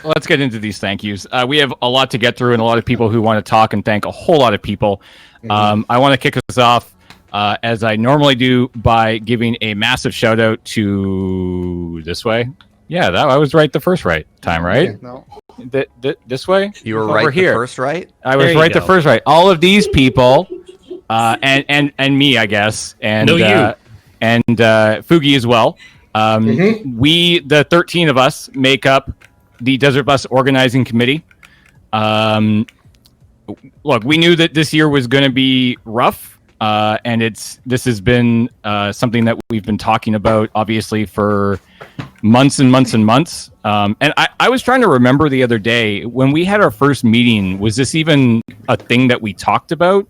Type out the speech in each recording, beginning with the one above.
let's get into these thank yous. We have a lot to get through and a lot of people who want to talk and thank a whole lot of people. I want to kick us off, as I normally do, by giving a massive shout out to this way. Yeah, I was right the first time, right? Yeah, no. This way? You were Over right here. the first right? I was right the first right. All of these people, and me, I guess, and Fugi as well. We, the 13 of us, make up the Desert Bus Organizing Committee. Look, we knew that this year was going to be rough, and this has been something that we've been talking about, obviously, for months and months and months. And I was trying to remember the other day, when we had our first meeting, was this even a thing that we talked about?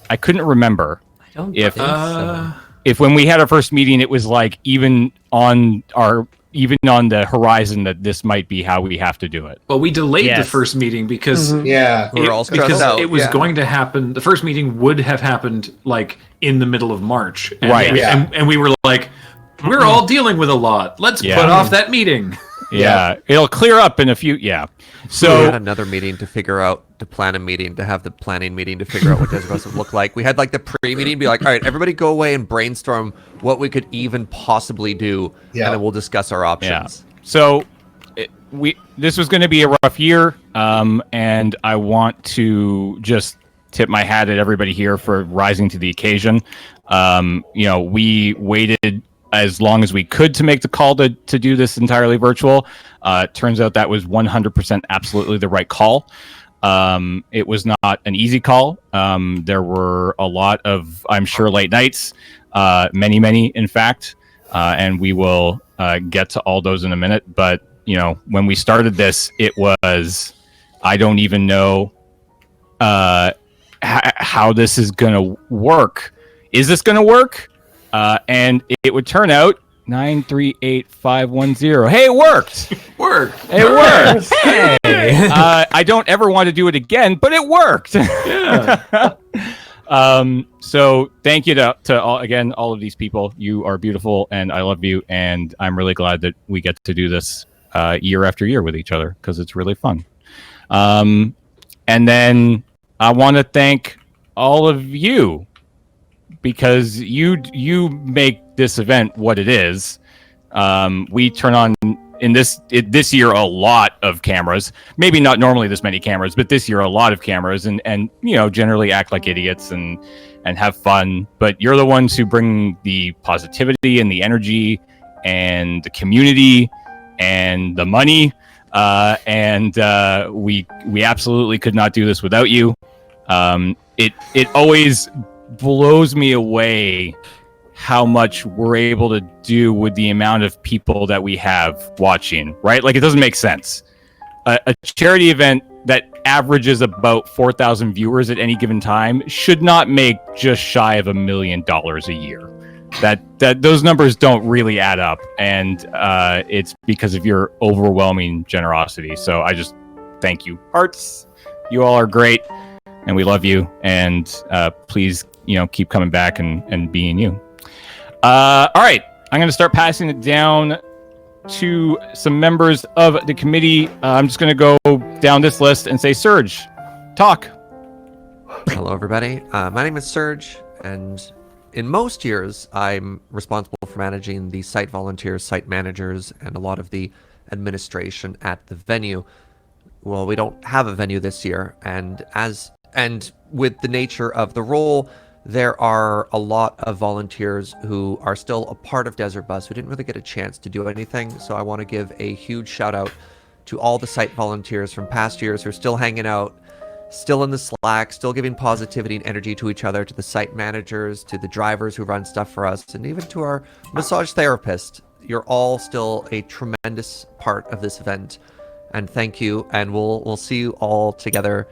I couldn't remember. I don't think so. If when we had our first meeting, it was like even on the horizon that this might be how we have to do it. Well, we delayed the first meeting because We're all stressed out. it was going to happen. The first meeting would have happened like in the middle of March, and, Right. And we were like, we're all dealing with a lot. Let's put off that meeting. Yeah, it'll clear up in a few. Yeah. So we had another meeting to figure out, to plan a meeting, to have the planning meeting to figure out what Desert Bus would look like. We had like the pre-meeting, be like, all right, everybody go away and brainstorm what we could even possibly do, and then we'll discuss our options. Yeah. So this was going to be a rough year, and I want to just tip my hat at everybody here for rising to the occasion. We waited as long as we could to make the call to do this entirely virtual. Turns out that was 100% absolutely the right call. It was not an easy call. There were a lot of, I'm sure, late nights, many, in fact, and we will get to all those in a minute. But, when we started this, it was, I don't even know how this is going to work. Is this going to work? And it would turn out 938510. Hey, it worked. It worked. Hey. I don't ever want to do it again, but it worked. Yeah. So thank you to all of these people. You are beautiful, and I love you, and I'm really glad that we get to do this year after year with each other, because it's really fun. And then I want to thank all of you, because you make this event what it is. We turn on this year a lot of cameras. Maybe not normally this many cameras, but this year a lot of cameras, and generally act like idiots and have fun. But you're the ones who bring the positivity and the energy and the community and the money. And we absolutely could not do this without you. It always blows me away how much we're able to do with the amount of people that we have watching, right? Like, it doesn't make sense. A charity event that averages about 4,000 viewers at any given time should not make just shy of $1 million a year. That those numbers don't really add up, and it's because of your overwhelming generosity. So I just thank you, hearts. You all are great, and we love you. And please, keep coming back and being you. All right, I'm going to start passing it down to some members of the committee. I'm just going to go down this list and say, Serge, talk. Hello, everybody. My name is Serge, and in most years, I'm responsible for managing the site volunteers, site managers, and a lot of the administration at the venue. Well, we don't have a venue this year, and with the nature of the role, there are a lot of volunteers who are still a part of Desert Bus who didn't really get a chance to do anything. So I want to give a huge shout out to all the site volunteers from past years who are still hanging out, still in the Slack, still giving positivity and energy to each other, to the site managers, to the drivers who run stuff for us, and even to our massage therapist. You're all still a tremendous part of this event, and thank you. And we'll see you all together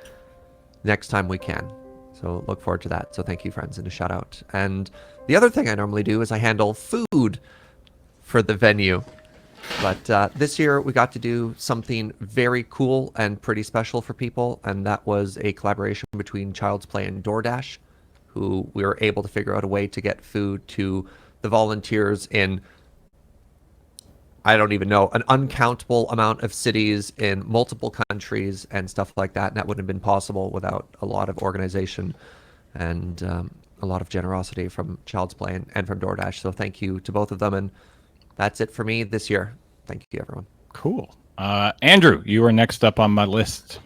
next time we can. So look forward to that. So thank you, friends, and a shout out. And the other thing I normally do is I handle food for the venue. But this year we got to do something very cool and pretty special for people, and that was a collaboration between Child's Play and DoorDash, who we were able to figure out a way to get food to the volunteers in, I don't even know, an uncountable amount of cities in multiple countries and stuff like that. And that wouldn't have been possible without a lot of organization and a lot of generosity from Child's Play and from DoorDash. So thank you to both of them. And that's it for me this year. Thank you, everyone. Cool. Andrew, you are next up on my list.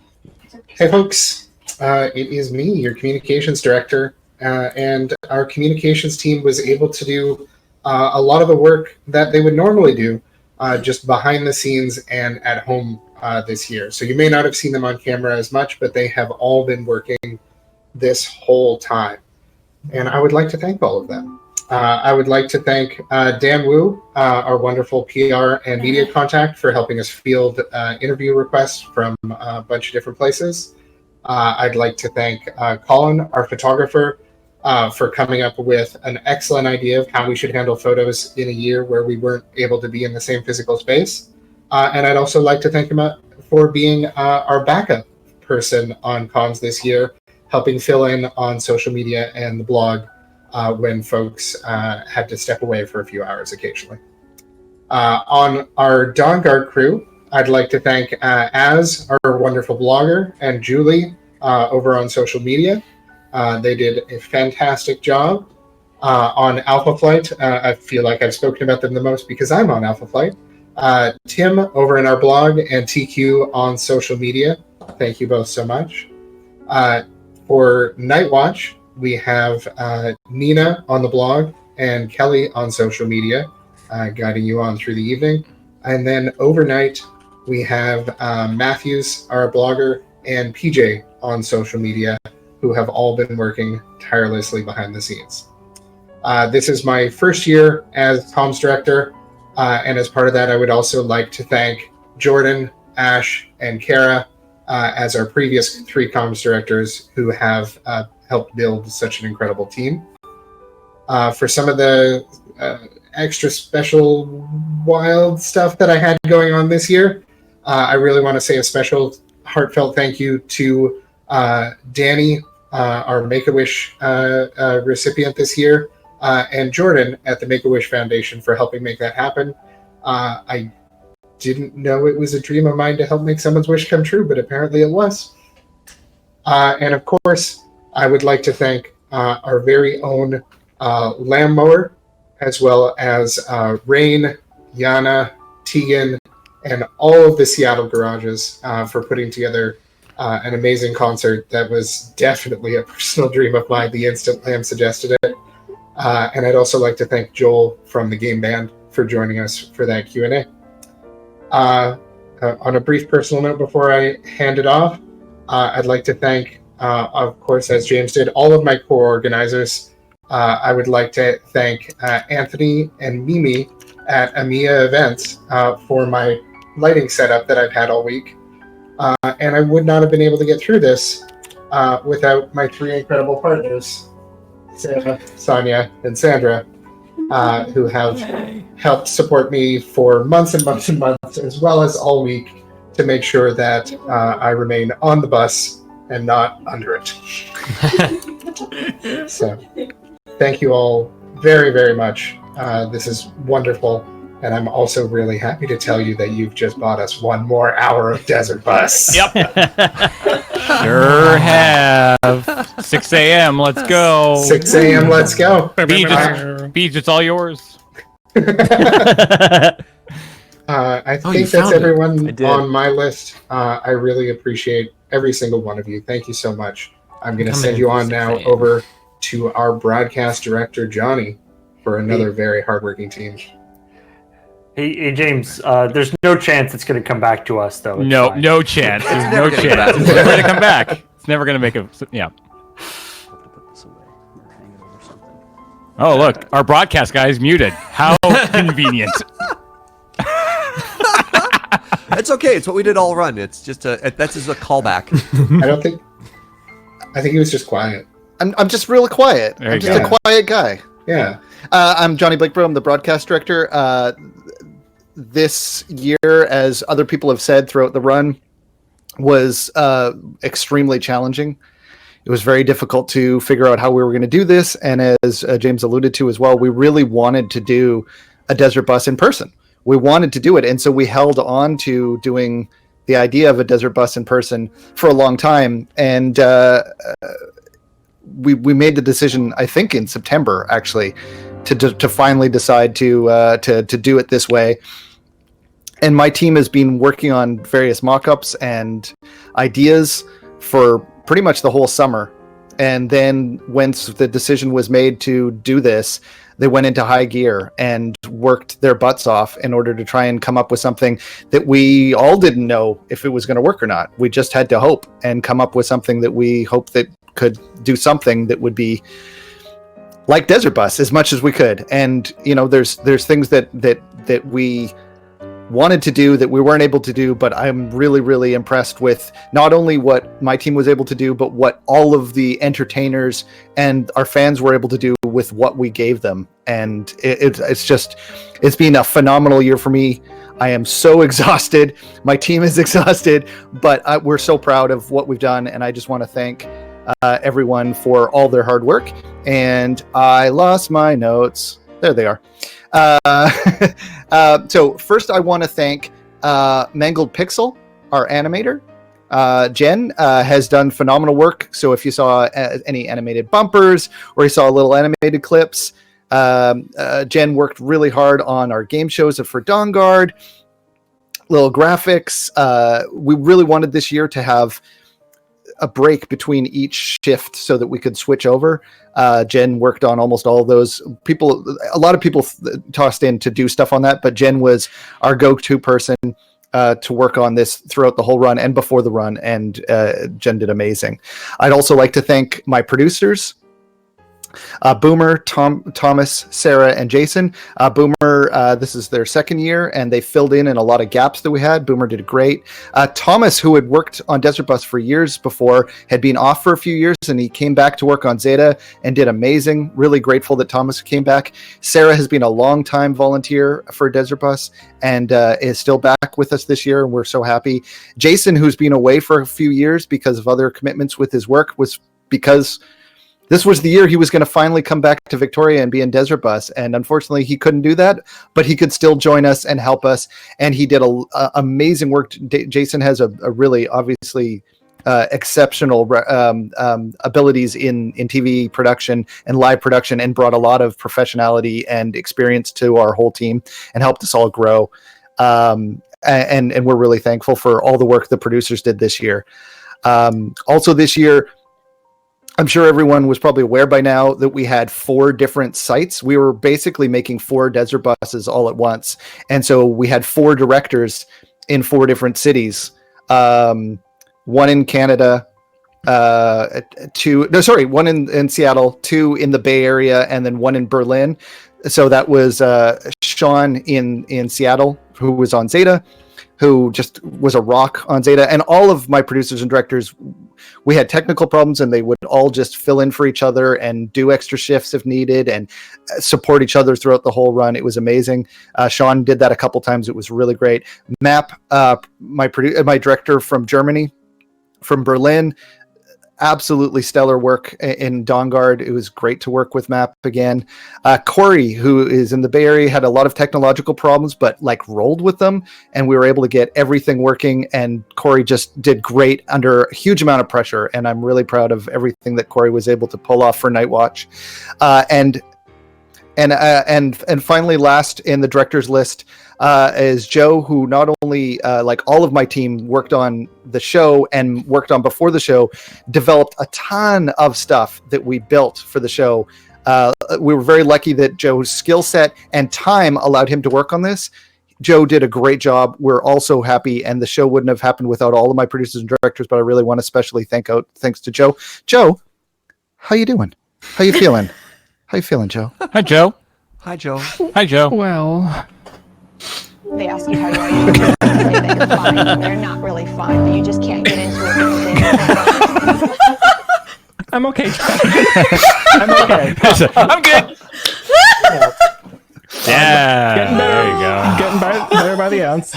Hey, folks. It is me, your communications director. And our communications team was able to do a lot of the work that they would normally do just behind the scenes and at home this year. So you may not have seen them on camera as much, but they have all been working this whole time. And I would like to thank all of them. I would like to thank Dan Wu, our wonderful PR and media contact, for helping us field interview requests from a bunch of different places. I'd like to thank Colin, our photographer, for coming up with an excellent idea of how we should handle photos in a year where we weren't able to be in the same physical space. And I'd also like to thank him for being our backup person on comms this year, helping fill in on social media and the blog when folks had to step away for a few hours occasionally. On our Dawn Guard crew, I'd like to thank Az, our wonderful blogger, and Julie over on social media. They did a fantastic job. On Alpha Flight, I feel like I've spoken about them the most because I'm on Alpha Flight. Tim over in our blog and TQ on social media. Thank you both so much. For Night Watch, we have Nina on the blog and Kelly on social media, guiding you on through the evening. And then overnight, we have Matthews, our blogger, and PJ on social media, who have all been working tirelessly behind the scenes. This is my first year as comms director, and as part of that, I would also like to thank Jordan, Ash, and Kara as our previous 3 comms directors who have helped build such an incredible team. For some of the extra special wild stuff that I had going on this year, I really want to say a special heartfelt thank you to Danny, our Make-A-Wish recipient this year, and Jordan at the Make-A-Wish Foundation for helping make that happen. I didn't know it was a dream of mine to help make someone's wish come true, but apparently it was. And of course, I would like to thank our very own LambMower, as well as Rain, Yana, Tegan, and all of the Seattle garages for putting together an amazing concert that was definitely a personal dream of mine the instant Lamb suggested it. And I'd also like to thank Joel from the Game Band for joining us for that Q&A. On a brief personal note before I hand it off, I'd like to thank, of course, as James did, all of my core organizers. I would like to thank Anthony and Mimi at Amia Events for my lighting setup that I've had all week. And I would not have been able to get through this without my 3 incredible partners, Sarah, Sonia, and Sandra, who have helped support me for months and months and months, as well as all week, to make sure that I remain on the bus and not under it. So, thank you all very, very much. This is wonderful. And I'm also really happy to tell you that you've just bought us 1 more hour of Desert Bus. Yep. Sure have. 6 a.m. Let's go. 6 a.m. Let's go. Beej, it's all yours. I think that's everyone on my list. I really appreciate every single one of you. Thank you so much. I'm going to send you on now over to our broadcast director, Johnny, for another very hardworking team. Hey, James, there's no chance it's going to come back to us, though. No chance. There's no chance. It's never going to come back. It's never going to make a... Yeah. Oh, look. Our broadcast guy is muted. How convenient. It's okay. It's what we did all run. It's just that's just a callback. I think he was just quiet. I'm just real quiet. I'm just a quiet guy. Yeah. I'm Johnny Blakebro. I'm the broadcast director. This year, as other people have said throughout the run, was extremely challenging. It was very difficult to figure out how we were going to do this. And as James alluded to as well, we really wanted to do a Desert Bus in person. we wanted to do it, and so we held on to doing the idea of a desert bus in person for a long time, and we made the decision, I think in September actually, to finally decide to do it this way. And my team has been working on various mock-ups and ideas for pretty much the whole summer. And then once the decision was made to do this, they went into high gear and worked their butts off in order to try and come up with something that we all didn't know if it was going to work or not. We just had to hope and come up with something that we hoped that could do something that would be like Desert Bus as much as we could. And there's things that we wanted to do that we weren't able to do, but I'm really, really impressed with not only what my team was able to do, but what all of the entertainers and our fans were able to do with what we gave them. And it's been a phenomenal year for me. I am so exhausted. My team is exhausted, but we're so proud of what we've done. And I just want to thank everyone for all their hard work. And I lost my notes. There they are. So first I want to thank MangledPixel, our animator. Jenn has done phenomenal work. So if you saw any animated bumpers or you saw little animated clips, Jenn worked really hard on our game shows for Dawn Guard, little graphics. We really wanted this year to have a break between each shift so that we could switch over. Jenn worked on almost all of those. A lot of people tossed in to do stuff on that, but Jenn was our go-to person to work on this throughout the whole run and before the run, and Jenn did amazing. I'd also like to thank my producers, Boomer, Thomas, Sara, and Jason. Boomer, this is their second year, and they filled in a lot of gaps that we had. Boomer did great. Thomas, who had worked on Desert Bus for years before, had been off for a few years, and he came back to work on Zeta and did amazing. Really grateful that Thomas came back. Sara has been a long-time volunteer for Desert Bus and is still back with us this year, and we're so happy. Jason, who's been away for a few years because of other commitments with his work, was because this was the year he was going to finally come back to Victoria and be in Desert Bus, and unfortunately he couldn't do that, but he could still join us and help us, and he did amazing work. Jason has a really obviously exceptional abilities in TV production and live production, and brought a lot of professionality and experience to our whole team and helped us all grow. And we're really thankful for all the work the producers did this year. Also this year, I'm sure everyone was probably aware by now that we had 4 different sites. We were basically making 4 Desert Buses all at once. And so we had 4 directors in 4 different cities. One in Canada, one in Seattle, 2 in the Bay Area, and then 1 in Berlin. So that was Shawn in Seattle, who was on Zeta, who just was a rock on Zeta. And all of my producers and directors, we had technical problems, and they would all just fill in for each other and do extra shifts if needed and support each other throughout the whole run. It was amazing. Shawn did that a couple times. It was really great. Map, my director from Germany, from Berlin, absolutely stellar work in Dawn Guard. It was great to work with Map again. Cory, who is in the Bay Area, had a lot of technological problems, but rolled with them, and we were able to get everything working. And Cory just did great under a huge amount of pressure. And I'm really proud of everything that Cory was able to pull off for Night Watch. And finally, last in the director's list is Joe, who not only, like all of my team, worked on the show and worked on before the show, developed a ton of stuff that we built for the show. We were very lucky that Joe's skill set and time allowed him to work on this. Joe did a great job. We're also happy, and the show wouldn't have happened without all of my producers and directors, but I really want to especially thanks to Joe. Joe, how you doing? How you feeling? How you feeling, Joe? Hi, Joe. Hi, Joe. Hi, Joe. Well, They ask you how you are, you say that you're fine. They're not really fine, but you just can't get into it because they I'm okay. I'm okay. I'm good. Yeah. Getting better. There you go. Getting better by the ounce.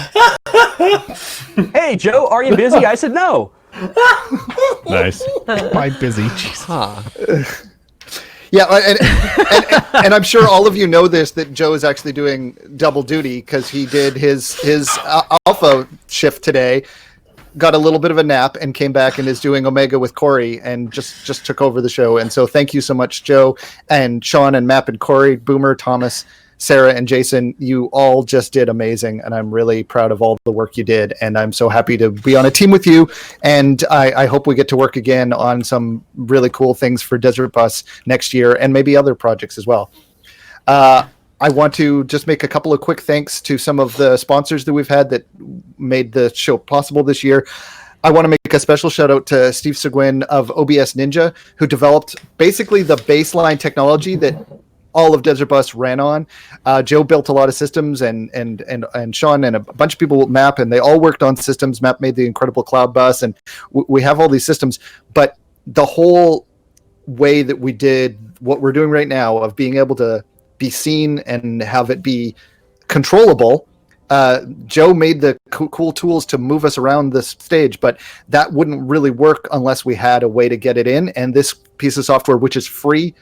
Hey, Joe, are you busy? I said no. Nice. Why busy? Jeez. Huh. Yeah, and I'm sure all of you know this, that Joe is actually doing double duty because he did his alpha shift today, got a little bit of a nap, and came back and is doing Omega with Cory and just took over the show. And so thank you so much, Joe and Shawn and Map and Cory, Boomer, Thomas, Sarah, and Jason. You all just did amazing, and I'm really proud of all the work you did, and I'm so happy to be on a team with you, and I hope we get to work again on some really cool things for Desert Bus next year, and maybe other projects as well. I want to just make a couple of quick thanks to some of the sponsors that we've had that made the show possible this year. I want to make a special shout out to Steve Seguin of OBSNinja, who developed basically the baseline technology that all of Desert Bus ran on. Joe built a lot of systems, and Shawn and a bunch of people with Map, and they all worked on systems. Map made the incredible cloud bus, and we have all these systems. But the whole way that we did what we're doing right now of being able to be seen and have it be controllable, Joe made the cool tools to move us around this stage, but that wouldn't really work unless we had a way to get it in. And this piece of software, which is free,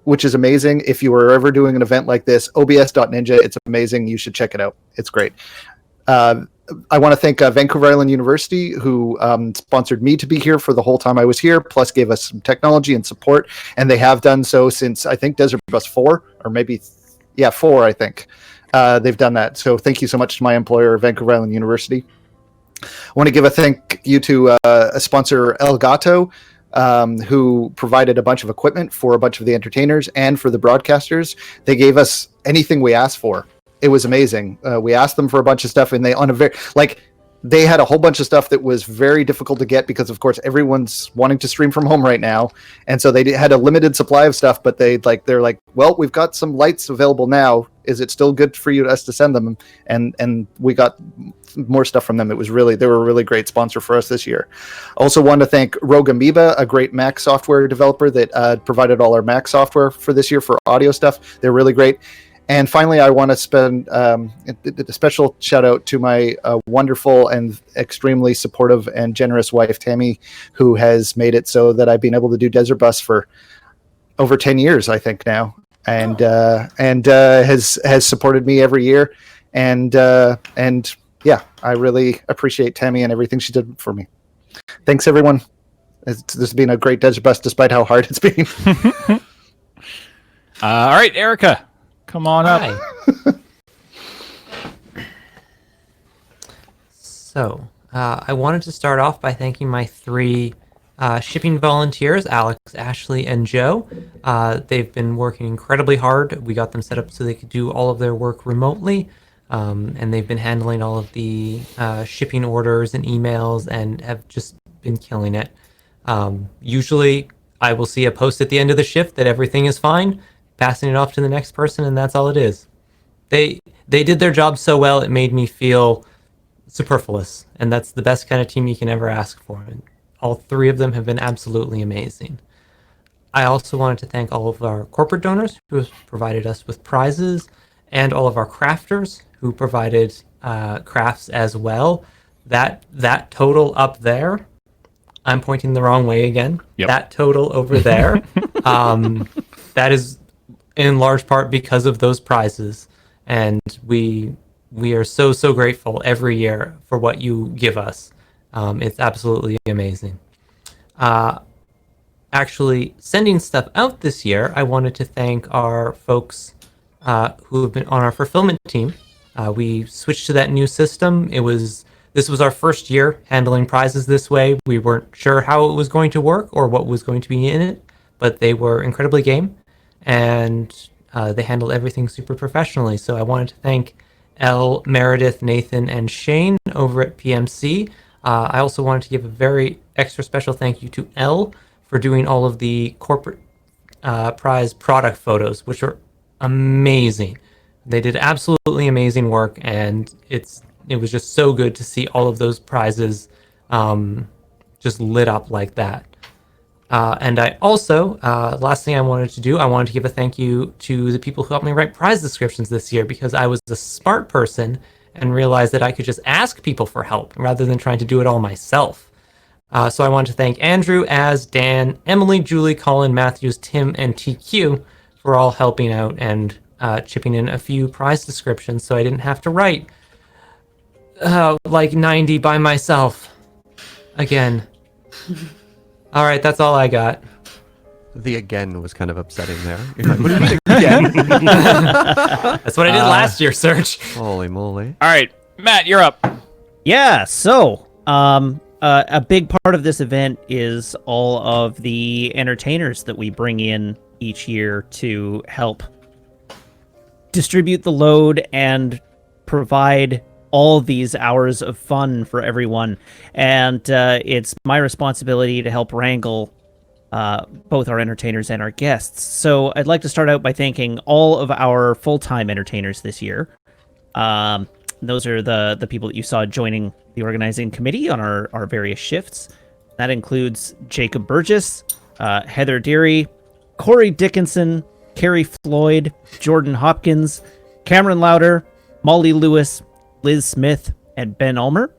which is amazing. If you were ever doing an event like this, OBS.Ninja, it's amazing. You should check it out. It's great. I want to thank Vancouver Island University, who sponsored me to be here for the whole time I was here, plus gave us some technology and support. And they have done so since, I think, Desert Bus 4, or maybe, 4, I think. They've done that. So thank you so much to my employer, Vancouver Island University. I want to give a thank you to a sponsor, Elgato, who provided a bunch of equipment for a bunch of the entertainers and for the broadcasters. They gave us anything we asked for. It was amazing. We asked them for a bunch of stuff, and they had a whole bunch of stuff that was very difficult to get because, of course, everyone's wanting to stream from home right now, and so they had a limited supply of stuff. But they're like, well, we've got some lights available now. Is it still good for us to send them? And we got more stuff from them. They were a really great sponsor for us this year. Also want to thank Rogue Amoeba, a great Mac software developer that provided all our Mac software for this year for audio stuff. They're really great. And finally, I want to spend a special shout out to my wonderful and extremely supportive and generous wife, Tammy, who has made it so that I've been able to do Desert Bus for over 10 years, I think now. And has supported me every year, and yeah, I really appreciate Tammy and everything she did for me. Thanks, everyone. This has been a great Desert Bus, despite how hard it's been. All right, Erika, come on up. So, I wanted to start off by thanking my 3 shipping volunteers, Alex, Ashley, and Joe. They've been working incredibly hard. We got them set up so they could do all of their work remotely, and they've been handling all of the shipping orders and emails and have just been killing it. Usually, I will see a post at the end of the shift that everything is fine, passing it off to the next person, and that's all it is. They did their job so well, it made me feel superfluous, and that's the best kind of team you can ever ask for. And all 3 of them have been absolutely amazing. I also wanted to thank all of our corporate donors who have provided us with prizes, and all of our crafters who provided crafts as well. That total up there, I'm pointing the wrong way again. Yep. That total over there, that is in large part because of those prizes, and we are so grateful every year for what you give us. It's absolutely amazing. Actually, sending stuff out this year, I wanted to thank our folks who have been on our fulfillment team. We switched to that new system. This was our first year handling prizes this way. We weren't sure how it was going to work or what was going to be in it, but they were incredibly game, and they handled everything super professionally. So I wanted to thank Elle, Meredith, Nathan, and Shane over at PMC. I also wanted to give a very extra special thank you to Elle for doing all of the corporate prize product photos, which are amazing. They did absolutely amazing work, and it was just so good to see all of those prizes just lit up like that. And I also, last thing I wanted to do, I wanted to give a thank you to the people who helped me write prize descriptions this year, because I was a smart person and realized that I could just ask people for help rather than trying to do it all myself. So I want to thank Andrew, Az, Dan, Emily, Julie, Colin, Matthews, Tim, and TQ for all helping out and chipping in a few prize descriptions so I didn't have to write like 90 by myself. Again. All right, that's all I got. The again was kind of upsetting there. You're like, what do you mean again? That's what I did last year, Serge. Holy moly. All right, Matt, you're up. Yeah, so a big part of this event is all of the entertainers that we bring in each year to help distribute the load and provide all these hours of fun for everyone. And it's my responsibility to help wrangle both our entertainers and our guests. So I'd like to start out by thanking all of our full-time entertainers this year. Those are the people that you saw joining the organizing committee on our various shifts. That includes Jacob Burgess, Heather Deary, Cory Dickinson, Carrie Floyd, Jordan Hopkins, Cameron Lauder, Molly Lewis, Liz Smith, and Ben Ulmer.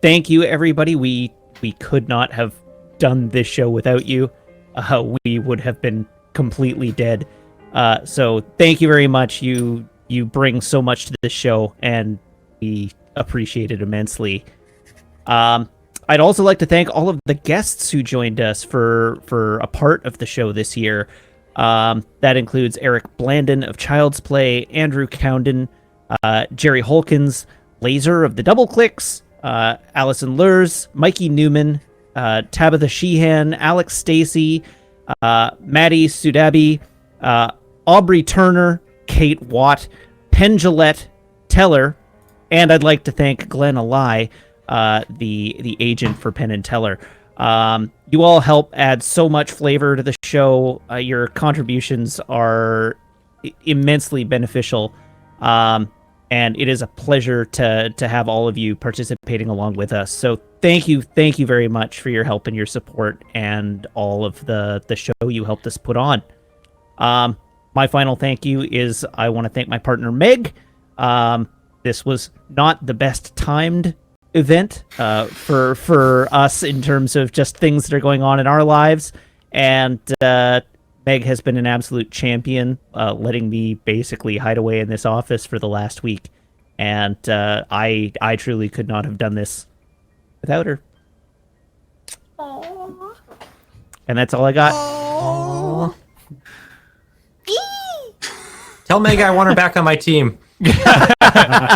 Thank you, everybody. We could not have done this show without you. We would have been completely dead. So thank you very much. You bring so much to this show, and we appreciate it immensely. I'd also like to thank all of the guests who joined us for a part of the show this year. That includes Eric Blandon of Child's Play, Andrew Cowden, Jerry Holkins, Laser of the Double Clicks, Allison Lurs, Mikey Newman, Tabitha Sheehan, Alex Stacy, Maddie Sudabi, Aubrey Turner, Kate Watt, Penn Gillette, Teller, and I'd like to thank Glenn Alai, the agent for Penn and Teller. You all help add so much flavor to the show. Your contributions are immensely beneficial. And it is a pleasure to have all of you participating along with us. So thank you very much for your help and your support and all of the show you helped us put on. My final thank you is I want to thank my partner Meg. This was not the best timed event for us in terms of just things that are going on in our lives, and Meg has been an absolute champion, letting me basically hide away in this office for the last week, and I truly could not have done this without her. Aww. And that's all I got. Aww. Tell Meg I want her back on my team.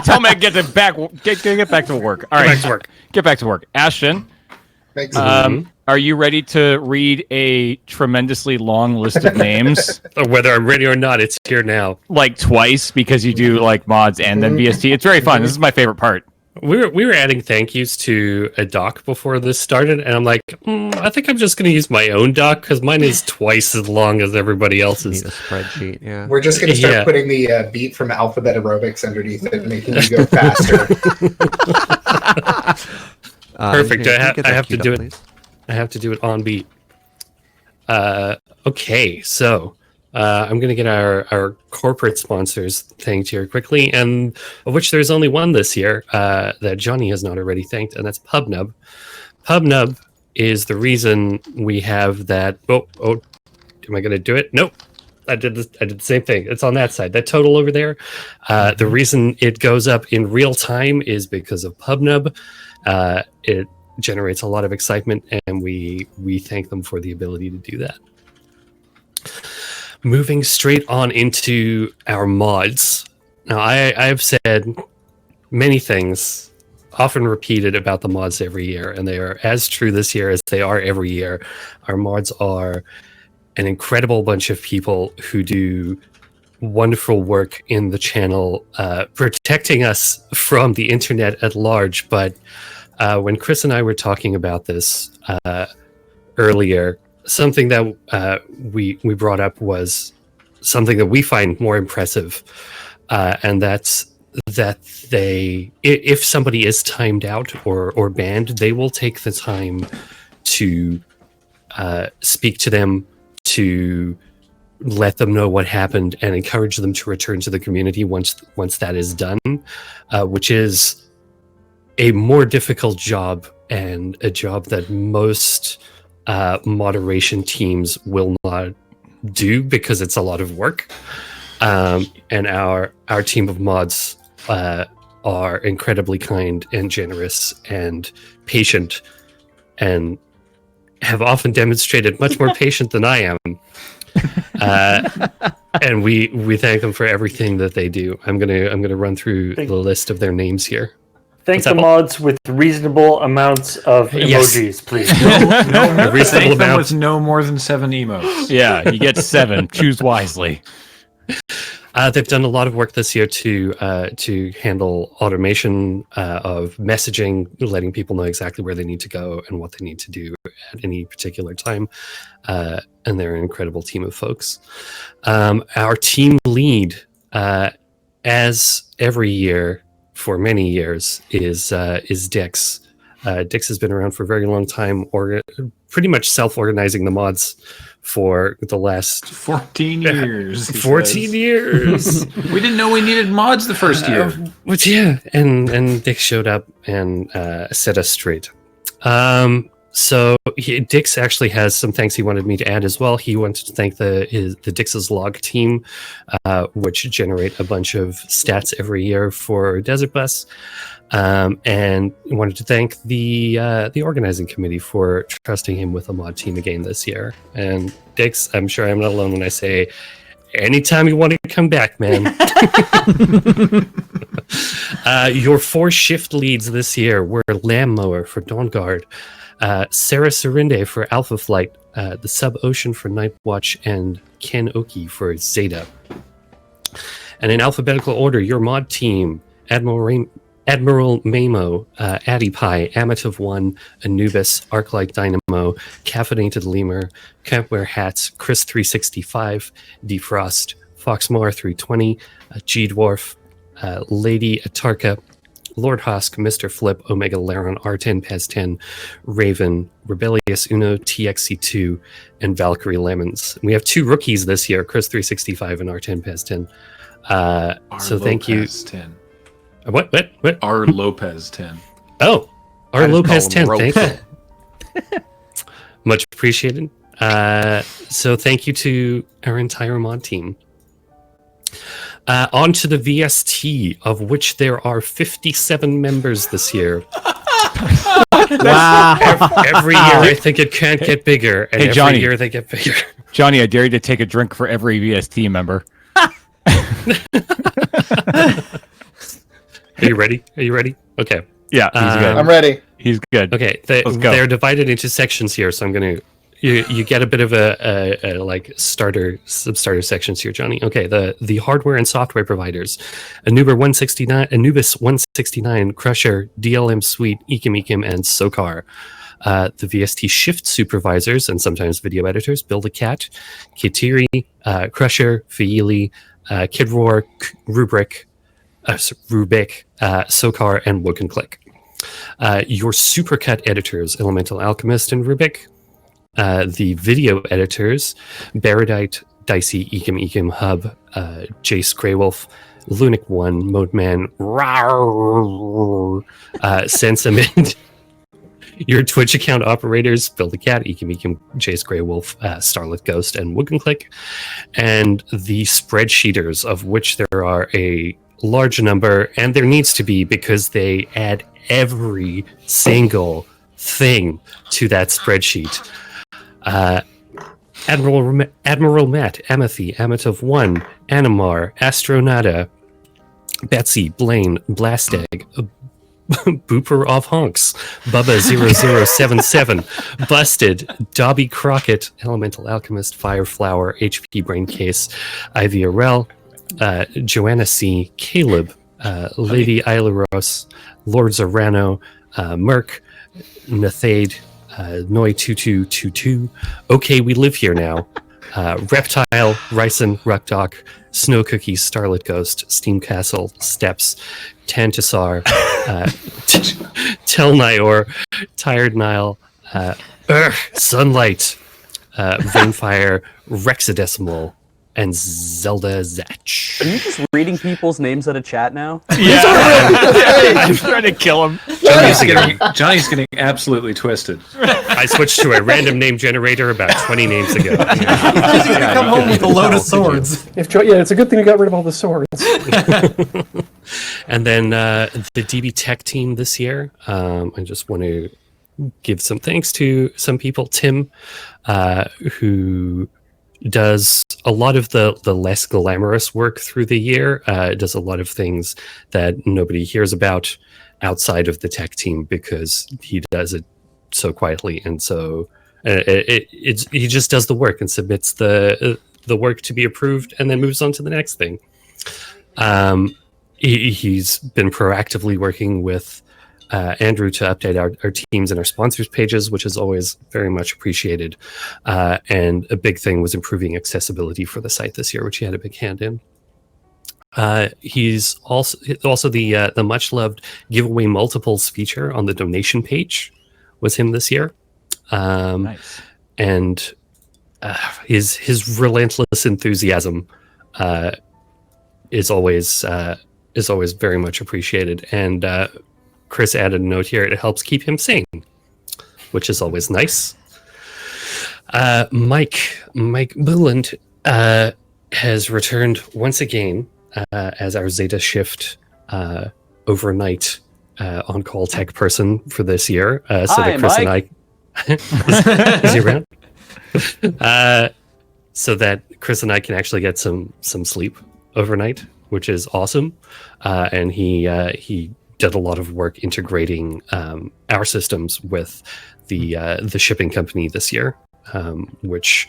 Tell Meg get back to work. All right, get back to work. Ashton, Thanks. are you ready to read a tremendously long list of names? Whether I'm ready or not, it's here now. Like twice, because you do like mods and then VST. It's very fun. This is my favorite part. We were adding thank yous to a doc before this started, and I'm like, I think I'm just going to use my own doc because mine is twice as long as everybody else's. Need a spreadsheet, yeah. We're just going to start putting the beat from Alphabet Aerobics underneath it, making you go faster. Perfect. I have to do it. Please. I have to do it on beat. Okay, so I'm going to get our corporate sponsors thanked here quickly, and of which there's only one this year that Johnny has not already thanked, and that's PubNub. PubNub is the reason we have that. Oh, am I going to do it? Nope. I did the same thing. It's on that side. That total over there. The reason it goes up in real time is because of PubNub. It generates a lot of excitement, and we thank them for the ability to do that. Moving straight on into our mods. Now, I've said many things, often repeated about the mods every year, and they are as true this year as they are every year. Our mods are an incredible bunch of people who do wonderful work in the channel, protecting us from the internet at large. But when Chris and I were talking about this earlier, something that we brought up was something that we find more impressive, and that's that if somebody is timed out or banned, they will take the time to speak to them, to let them know what happened, and encourage them to return to the community once that is done, which is a more difficult job and a job that most moderation teams will not do because it's a lot of work. And our team of mods are incredibly kind and generous and patient, and have often demonstrated much more patient than I am. And we thank them for everything that they do. I'm gonna run through the list of their names here. Thank the mods with reasonable amounts of emojis, please. No, thank them with no more than 7 emotes. Yeah, you get 7. Choose wisely. They've done a lot of work this year to handle automation of messaging, letting people know exactly where they need to go and what they need to do at any particular time. And they're an incredible team of folks. Our team lead, as every year for many years, is Dix. Dix has been around for a very long time, pretty much self-organizing the mods for the last 14 years. 14 years. We didn't know we needed mods the first year. But yeah, and Dix showed up and set us straight. So Dix actually has some thanks he wanted me to add as well. He wanted to thank the Dix's log team, which generate a bunch of stats every year for Desert Bus. And wanted to thank the organizing committee for trusting him with a mod team again this year. And Dix, I'm sure I'm not alone when I say, anytime you want to come back, man. Your 4 shift leads this year were LambMower for Dawn Guard, Sarah Serinde for Alpha Flight, the Sub Ocean for Night Watch, and Ken Oki for Zeta. And in alphabetical order, your mod team: Admiral Mamo, AddiePie, Amative One, Anubis, Arclight Dynamo, Caffeinated Lemur, Campwear Hats, Chris365, Defrost, Foxmar 320, G-Dwarf, Lady Atarka, Lord Hosk, Mr. Flip, Omega Laron, R10 Paz10, Raven, Rebellious Uno, TXC2, and Valkyrie Lemons. We have 2 rookies this year, Chris365 and R10 Paz10. So thank you. 10. What? R. Lopez 10. Oh, R. Lopez 10. Thank you. Much appreciated. So thank you to our entire mod team. On to the VST, of which there are 57 members this year. Wow. Every year I think it can't get bigger, and Hey, Johnny. every year they get bigger. Johnny, I dare you to take a drink for every VST member. Are you ready? Okay. Yeah, he's good. I'm ready. He's good. Okay, Let's go. they're divided into sections here, so I'm going to... You get a bit of a like starter sections here, Johnny. Okay, the hardware and software providers: Anubis 169, Crusher, DLM Suite, Ekim, and Sokar. The VST shift supervisors and sometimes video editors: Build a Cat, Kitiri, Crusher, Feili, Kidroar, Rubik, Sokar, and Woken Click. Your supercut editors: Elemental Alchemist and Rubik. The video editors: Baradite, Dicey, Ekim, Hub, Jace Greywolf, Lunic 1, Modeman, Sensimid. Your Twitch account operators: Build a Cat, Ekim, Jace Greywolf, Starlit Ghost, and Woken Click. And the spreadsheeters, of which there are a large number, and there needs to be, because they add every single thing to that spreadsheet. Admiral Matt, Amethy, Amative 1, Animar, Astronauta, Betsy, Blaine, Blastag, Booper off Honks, Bubba 0077, Busted, Dobby Crockett, Elemental Alchemist, Fireflower, HP Braincase, Ivy Arel, Joanna C, Caleb, Lady Aileros, Lord Zorano, Merc, Nathade, Noi2222, Okay We Live Here Now, Reptile, Ryson, Ruckdock, Snow Cookies, Starlit Ghost, Steam Castle, Steps, Tantasar, Tel Nior, Tired Nile, Sunlight, Vainfire, Rexadecimal, and Zelda Zatch. Are you just reading people's names out of chat now? Yeah, I'm trying to kill him. Johnny's getting absolutely twisted. I switched to a random name generator about 20 names ago. He's gonna come home with a load of swords. It's a good thing you got rid of all the swords. And then the DB Tech team this year, I just want to give some thanks to some people. Tim, who does a lot of the less glamorous work through the year, does a lot of things that nobody hears about outside of the tech team because he does it so quietly, and so he just does the work and submits the work to be approved and then moves on to the next thing. He's been proactively working with Andrew to update our teams and our sponsors pages, which is always very much appreciated. And a big thing was improving accessibility for the site this year, which he had a big hand in. He's also the much loved giveaway multiples feature on the donation page was him this year. Nice. And his relentless enthusiasm is always very much appreciated. And Chris added a note here: it helps keep him sane, which is always nice. Mike Booland has returned once again as our Zeta Shift overnight on-call tech person for this year. So Hi, that Chris Mike. and I is he around? So that Chris and I can actually get some sleep overnight, which is awesome. And he did a lot of work integrating our systems with the shipping company this year, which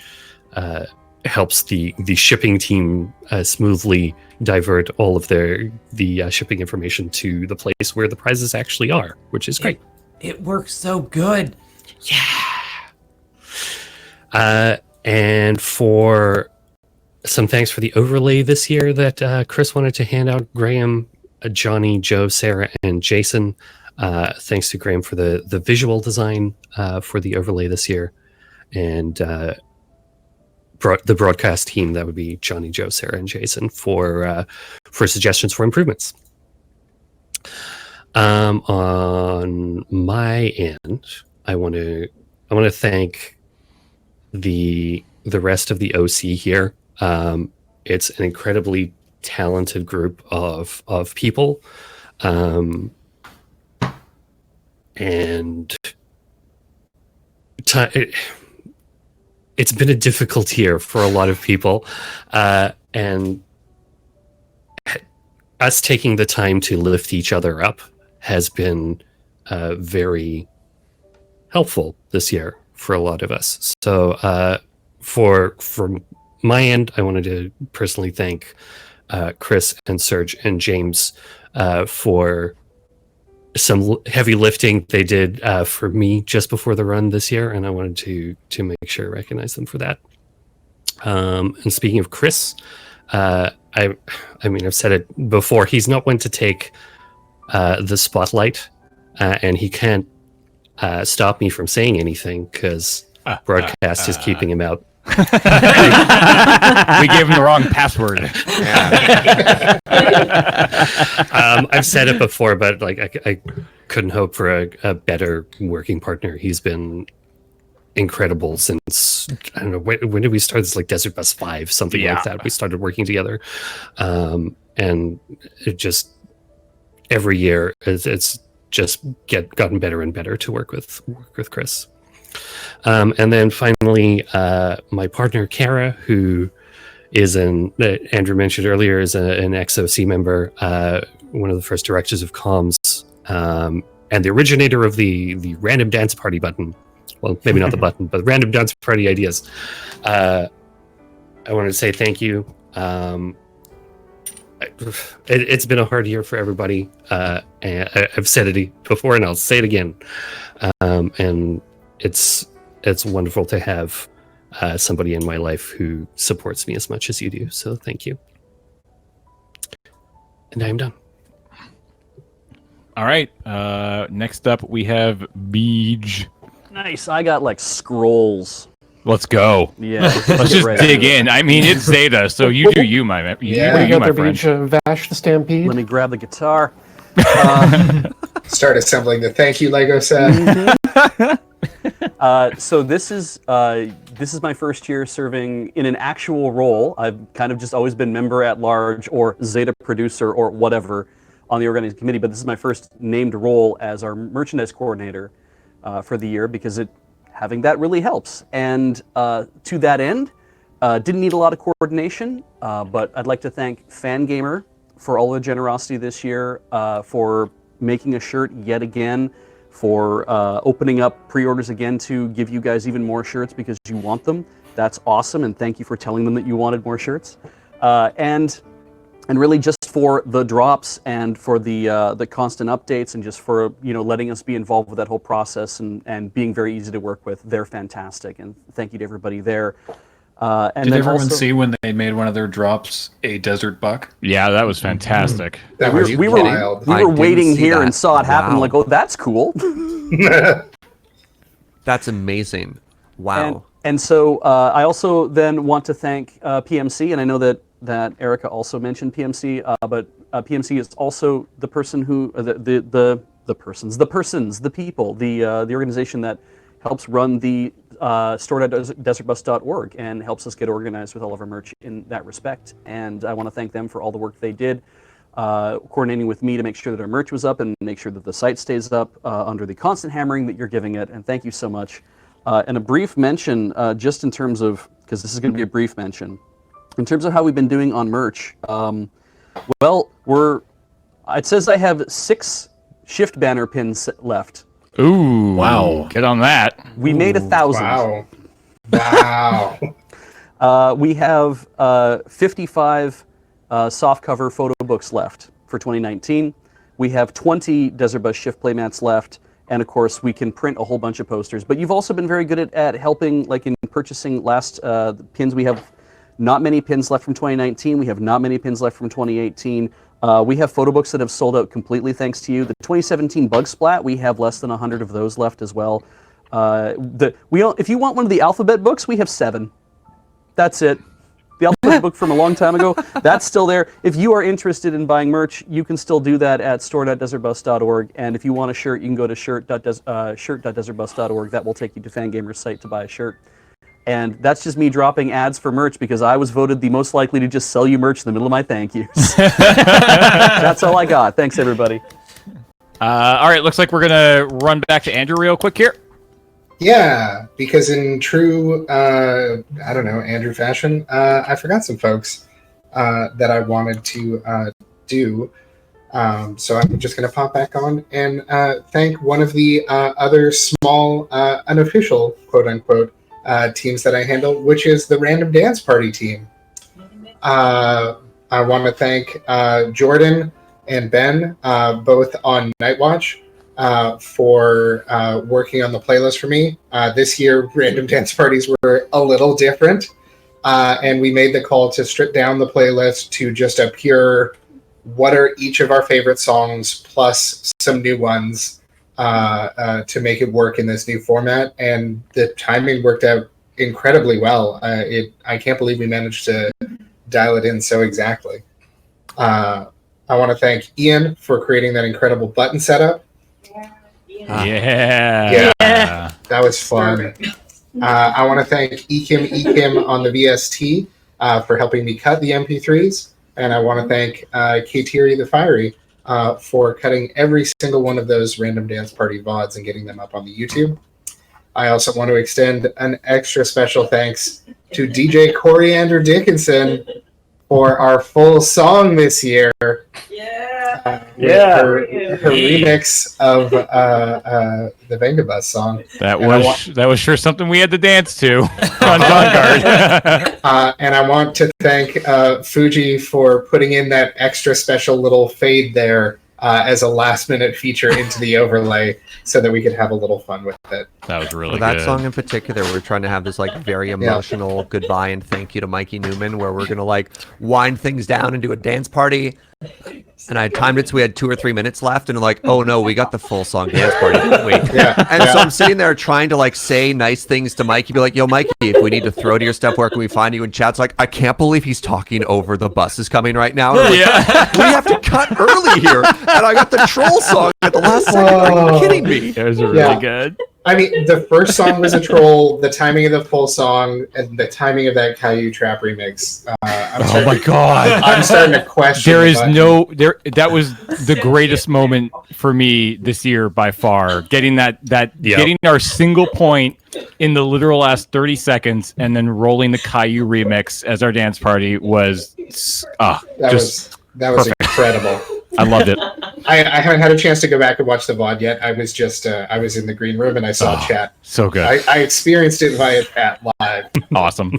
helps the shipping team smoothly divert all of the shipping information to the place where the prizes actually are, which is great. It works so good. And for some thanks for the overlay this year that Chris wanted to hand out, Graham, Johnny, Joe, Sarah, and Jason. Thanks to Graham for the visual design for the overlay this year. And the broadcast team, that would be Johnny, Joe, Sarah, and Jason for suggestions for improvements. On my end, I want to thank the rest of the OC here. It's an incredibly talented group of people, and it's been a difficult year for a lot of people, and us taking the time to lift each other up has been very helpful this year for a lot of us. So from my end, I wanted to personally thank Chris and Serge and James for some heavy lifting they did for me just before the run this year, and I wanted to make sure I recognize them for that. And speaking of Chris, I mean, I've said it before, he's not one to take the spotlight, and he can't stop me from saying anything because broadcast is keeping him out. We gave him the wrong password. I've said it before, but like I couldn't hope for a better working partner. He's been incredible since, I don't know, when did we start this, like Desert Bus 5, something like that. We started working together, and it just every year it's just gotten better and better to work with Chris. And then finally, my partner Kara, who is Andrew mentioned earlier, is an ex-OC member, one of the first directors of comms, and the originator of the random dance party button. Well, maybe not the button, but random dance party ideas. I wanted to say thank you. It's been a hard year for everybody, and I've said it before, and I'll say it again. And it's wonderful to have somebody in my life who supports me as much as you do. So thank you. And I'm done. All right. Next up, we have Beej. Nice. I got like scrolls. Let's go. Yeah. Let's just dig in. I mean, it's Zeta, so you do you, my man. Yeah. You got their beach Vash the Stampede. Let me grab the guitar. Start assembling the thank you Lego set. So this is my first year serving in an actual role. I've kind of just always been member at large or Zeta producer or whatever on the organizing committee, but this is my first named role as our merchandise coordinator for the year because having that really helps. And to that end, didn't need a lot of coordination, but I'd like to thank Fangamer for all the generosity this year, for making a shirt yet again, for opening up pre-orders again to give you guys even more shirts because you want them. That's awesome, and thank you for telling them that you wanted more shirts. And really just for the drops and for the constant updates and just for letting us be involved with that whole process and being very easy to work with. They're fantastic, and thank you to everybody there. And did then everyone also, see when they made one of their drops a desert buck? Yeah, that was fantastic. That was we wild. were waiting here that. and saw it happen. Wow. Like, oh, that's cool. That's amazing. Wow. And so I also then want to thank PMC, and I know that Erika also mentioned PMC, but PMC is also the person who the organization that helps run the store.desertbus.org and helps us get organized with all of our merch in that respect. And I want to thank them for all the work they did, coordinating with me to make sure that our merch was up and make sure that the site stays up under the constant hammering that you're giving it. And thank you so much. And a brief mention, just in terms of, because this is going to be a brief mention, in terms of how we've been doing on merch. Well, it says I have 6 shift banner pins left. Ooh, wow! Get on that. We made 1,000. Wow. Wow. We have 55 softcover photo books left for 2019. We have 20 Desert Bus shift playmats left, and of course we can print a whole bunch of posters. But you've also been very good at helping, like in purchasing last pins. We have not many pins left from 2019. We have not many pins left from 2018. We have photo books that have sold out completely thanks to you. The 2017 Bug Splat, we have less than 100 of those left as well. If you want one of the alphabet books, we have 7. That's it. The alphabet book from a long time ago, that's still there. If you are interested in buying merch, you can still do that at store.desertbus.org. And if you want a shirt, you can go to shirt.desertbus.org. That will take you to Fangamer's site to buy a shirt. And that's just me dropping ads for merch because I was voted the most likely to just sell you merch in the middle of my thank yous. That's all I got. Thanks, everybody. All right, looks like we're going to run back to Andrew real quick here. Yeah, because in true, Andrew fashion, I forgot some folks that I wanted to do. So I'm just going to pop back on and thank one of the other small, unofficial, quote-unquote, teams that I handle, which is the Random Dance Party team. I want to thank Jordan and Ben, both on Night Watch, for working on the playlist for me. This year, Random Dance Parties were a little different, and we made the call to strip down the playlist to just a pure, what are each of our favorite songs, plus some new ones, to make it work in this new format, and the timing worked out incredibly well. I can't believe we managed to dial it in so exactly. I want to thank Ian for creating that incredible button setup. Yeah, that was fun. I want to thank Ekim on the VST for helping me cut the MP3s, and I want to thank Kateri the Fiery for cutting every single one of those Random Dance Party VODs and getting them up on the YouTube. I also want to extend an extra special thanks to DJ Coriander Dickinson for our full song this year. Her remix of the Vengabus song. That was sure something we had to dance to on Vanguard. And I want to thank Fuji for putting in that extra special little fade there as a last-minute feature into the overlay so that we could have a little fun with it. That was really For that good. song in particular, we're trying to have this like very emotional goodbye and thank you to Mikey Newman, where we're gonna like wind things down and do a dance party. And I timed it so we had 2 or 3 minutes left, and like, oh no, we got the full song dance party, didn't we? So I'm sitting there trying to like say nice things to Mikey, be like, yo, Mikey, if we need to throw to your stuff, where can we find you? And chat's like, I can't believe he's talking over the buses coming right now. And we have to cut early here, and I got the troll song at the last second. Are you kidding me? It was really good. I mean, the first song was a troll. The timing of the full song and the timing of that Caillou Trap remix. Oh my god! I'm starting to question. There is no there. That was the greatest moment for me this year by far. Getting getting our single point in the literal last 30 seconds, and then rolling the Caillou remix as our dance party was that was incredible. I loved it. I haven't had a chance to go back and watch the VOD yet. I was just I was in the green room and I saw chat. So good. I experienced it via chat live. Awesome.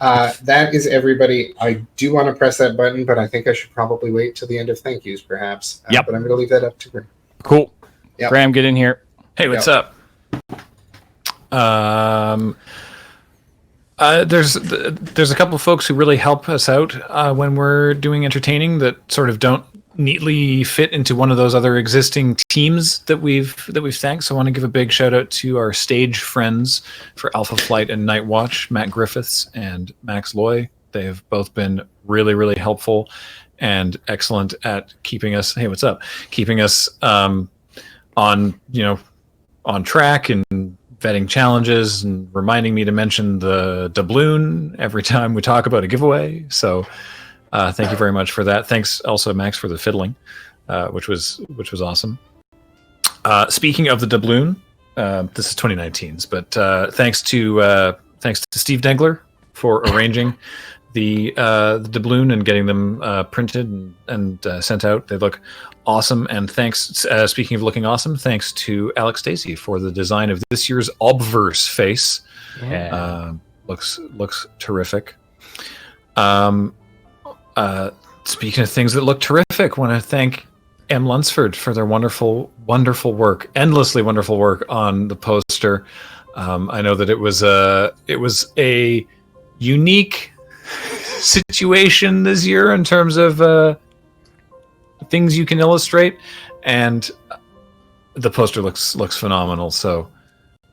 That is everybody. I do want to press that button, but I think I should probably wait till the end of thank yous, perhaps. Yep. But I'm going to leave that up to Graham. Cool. Yep. Graham, get in here. Hey, what's up? There's a couple of folks who really help us out when we're doing entertaining that sort of don't neatly fit into one of those other existing teams that we've thanked. So I want to give a big shout out to our stage friends for Alpha Flight and Night Watch, Matt Griffiths and Max Loy. They have both been really, really helpful and excellent at keeping us. Hey, what's up? Keeping us on track and vetting challenges and reminding me to mention the doubloon every time we talk about a giveaway. So thank you very much for that. Thanks also, Max, for the fiddling, which was awesome. Speaking of the doubloon, this is 2019's, but thanks to Steve Dengler for arranging the doubloon and getting them printed and sent out. They look awesome. And thanks, speaking of looking awesome, thanks to Alex Stacey for the design of this year's Obverse face. Yeah. Looks terrific. Speaking of things that look terrific, want to thank M. Lunsford for their wonderful work, endlessly wonderful work on the poster. I know that it was a unique situation this year in terms of things you can illustrate, and the poster looks phenomenal. So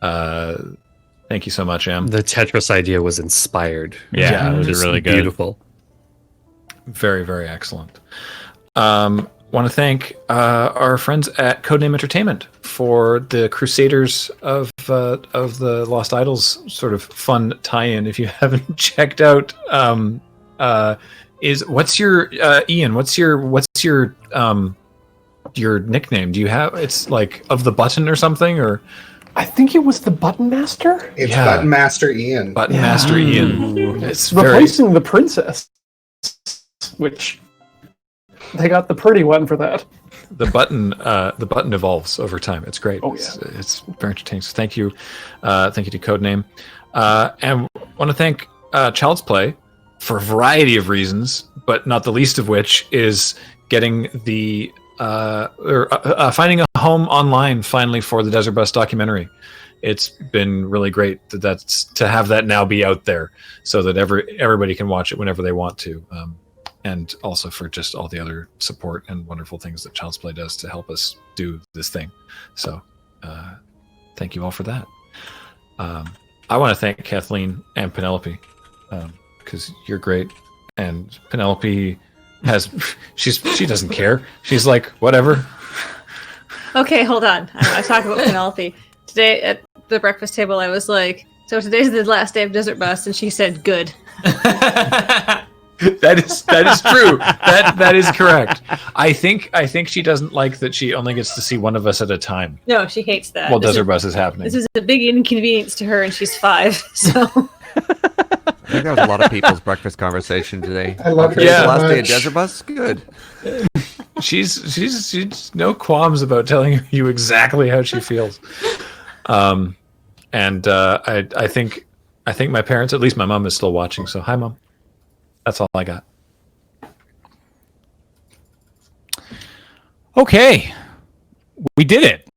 thank you so much, Em. The Tetris idea was inspired. Yeah, it was really good. Beautiful. Very, very excellent. Want to thank our friends at Codename Entertainment for the Crusaders of the Lost Idols sort of fun tie-in. If you haven't checked out, what's your Ian? What's your nickname? Do you have? It's like of the button or something, or I think it was the Button Master. It's Button Master Ian. Button Master Ian. It's replacing the Princess, which they got the pretty one for that. The button evolves over time. It's great. Oh, yeah. It's very entertaining. So thank you to Codename, and want to thank Child's Play for a variety of reasons, but not the least of which is getting the finding a home online finally for the Desert Bus documentary. It's been really great to have that now be out there so that everybody can watch it whenever they want to. And also for just all the other support and wonderful things that Child's Play does to help us do this thing. So thank you all for that. I want to thank Kathleen and Penelope because you're great. And Penelope she doesn't care. She's like, whatever. Okay, hold on. I was talking about Penelope. Today at the breakfast table, I was like, so today's the last day of Desert Bus, and she said, good. That is true. That is correct. I think she doesn't like that she only gets to see one of us at a time. No, she hates that. While Desert Bus is happening. This is a big inconvenience to her, and she's 5. So I think that was a lot of people's breakfast conversation today. I love her the so last day of much. Desert Bus. Good. She's no qualms about telling you exactly how she feels. I think my parents, at least my mom, is still watching. So hi, Mom. That's all I got. Okay, we did it.